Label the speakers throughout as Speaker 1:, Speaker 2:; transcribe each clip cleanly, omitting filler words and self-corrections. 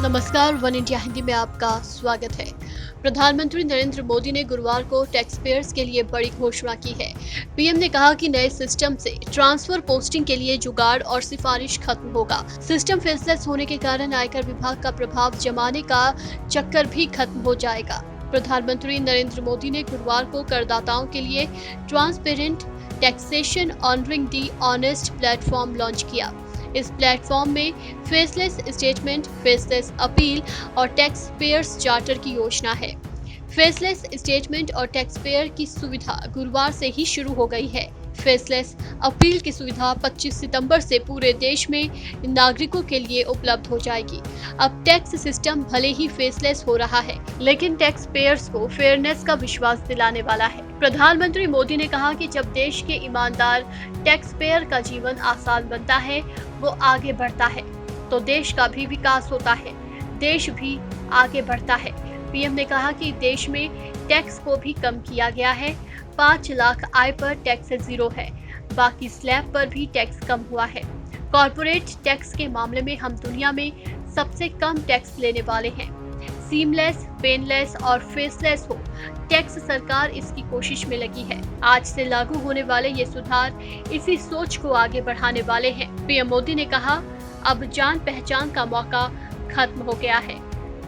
Speaker 1: नमस्कार, one India Hindi में आपका स्वागत है। प्रधानमंत्री नरेंद्र मोदी ने गुरुवार को टैक्स पेयर्स के लिए बड़ी घोषणा की है। पीएम ने कहा कि नए सिस्टम से ट्रांसफर पोस्टिंग के लिए जुगाड़ और सिफारिश खत्म होगा। सिस्टम फेसलेस होने के कारण आयकर विभाग का प्रभाव जमाने का चक्कर भी खत्म हो जाएगा। प्रधानमंत्री नरेंद्र मोदी ने गुरुवार को करदाताओं के लिए ट्रांसपेरेंट टैक्सेशन ऑनरिंग दी ऑनेस्ट प्लेटफॉर्म लॉन्च किया। इस प्लेटफॉर्म में फेसलेस स्टेटमेंट, फेसलेस अपील और टैक्स पेयर्स चार्टर की योजना है। फेसलेस स्टेटमेंट और टैक्स पेयर की सुविधा गुरुवार से ही शुरू हो गई है। फेसलेस अपील की सुविधा 25 सितंबर से पूरे देश में नागरिकों के लिए उपलब्ध हो जाएगी। अब टैक्स सिस्टम भले ही फेसलेस हो रहा है, लेकिन टैक्स पेयर्स को फेयरनेस का विश्वास दिलाने वाला है। प्रधानमंत्री मोदी ने कहा कि जब देश के ईमानदार टैक्स पेयर का जीवन आसान बनता है, वो आगे बढ़ता है, तो देश का भी विकास होता है, देश भी आगे बढ़ता है। पीएम ने कहा कि देश में टैक्स को भी कम किया गया है। 5 लाख आय पर टैक्स जीरो है, बाकी स्लैब पर भी टैक्स कम हुआ है। कॉर्पोरेट टैक्स के मामले में हम दुनिया में सबसे कम टैक्स लेने वाले हैं। सीमलेस, पेनलेस और फेसलेस हो टैक्स, सरकार इसकी कोशिश में लगी है। आज से लागू होने वाले ये सुधार इसी सोच को आगे बढ़ाने वाले हैं। पीएम मोदी ने कहा, अब जान पहचान का मौका खत्म हो गया है।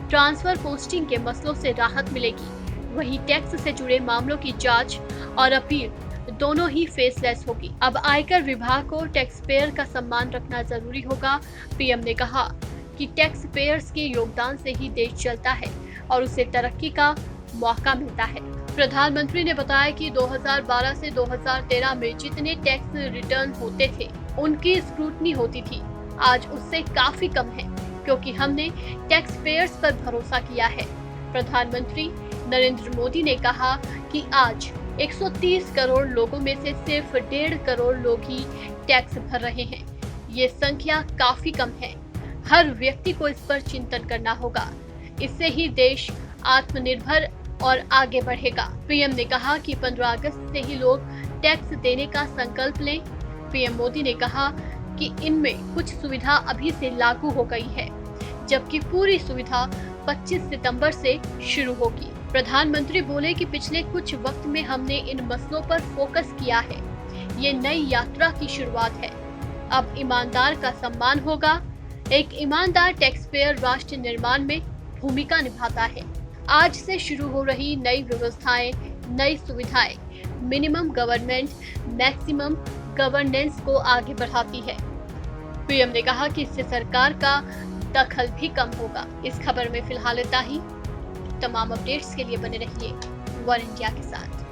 Speaker 1: ट्रांसफर पोस्टिंग के मसलों से राहत मिलेगी, वहीं टैक्स से जुड़े मामलों की जांच और अपील दोनों ही फेसलेस होगी। अब आयकर विभाग को टैक्स पेयर का सम्मान रखना जरूरी होगा। पीएम ने कहा कि टैक्स पेयर्स के योगदान से ही देश चलता है और उसे तरक्की का मौका मिलता है। प्रधानमंत्री ने बताया कि 2012 से 2013 में जितने टैक्स रिटर्न होते थे, उनकी स्क्रूटनी होती थी, आज उससे काफी कम है, क्योंकि हमने टैक्स पेयर्स पर भरोसा किया है। प्रधानमंत्री नरेंद्र मोदी ने कहा कि आज 130 करोड़ लोगों में से सिर्फ 1.5 करोड़ लोग ही टैक्स भर रहे हैं। ये संख्या काफी कम है। हर व्यक्ति को इस पर चिंतन करना होगा। इससे ही देश आत्मनिर्भर और आगे बढ़ेगा। पीएम ने कहा कि 15 अगस्त से ही लोग टैक्स देने का संकल्प लें। पीएम मोदी ने कहा कि इनमें कुछ सुविधा अभी से लागू हो गई है, जबकि पूरी सुविधा 25 सितंबर से शुरू होगी। प्रधानमंत्री बोले कि पिछले कुछ वक्त में हमने इन मसलों पर फोकस किया है। ये नई यात्रा की शुरुआत है। अब ईमानदार का सम्मान होगा। एक ईमानदार टैक्स पेयर राष्ट्र निर्माण में भूमिका निभाता है। आज से शुरू हो रही नई व्यवस्थाएं, नई सुविधाएं मिनिमम गवर्नमेंट, मैक्सिमम गवर्नेंस को आगे बढ़ाती है। पीएम ने कहा कि इससे सरकार का दखल भी कम होगा। इस खबर में फिलहाल इतना ही। तमाम अपडेट्स के लिए बने रहिए वन इंडिया के साथ।